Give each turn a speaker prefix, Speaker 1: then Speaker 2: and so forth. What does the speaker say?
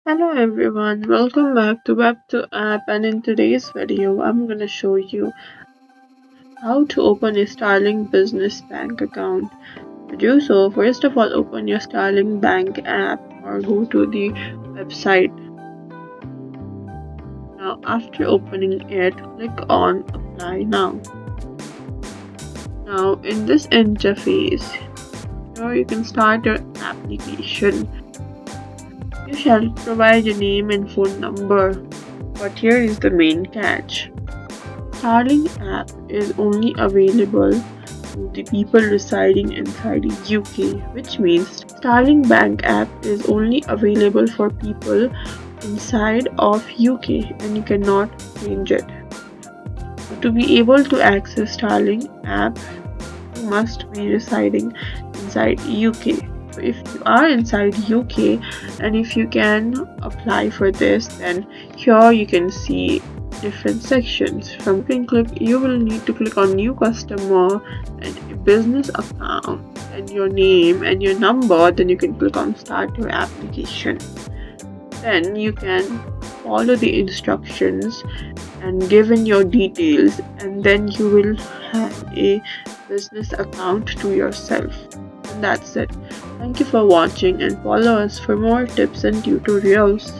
Speaker 1: Hello everyone, welcome back to Web2 app, and in today's video I'm gonna show you how to open a Starling business bank account. To do so, first of all open your Starling bank app or go to the website. Now after opening it, click on apply now. Now in this interface, here you can start your application. You shall provide your name and phone number, but here is the main catch. Starling app is only available to the people residing inside UK, which means Starling Bank app is only available for people inside of UK and you cannot change it. So to be able to access Starling app, you must be residing inside UK. So if you are inside UK and if you can apply for this, then here you can see different sections. From you will need to click on new customer and a business account and your name and your number. Then you can click on start your application. Then you can follow the instructions and give in your details, and then you will have a business account to yourself. And that's it. Thank you for watching and follow us for more tips and tutorials.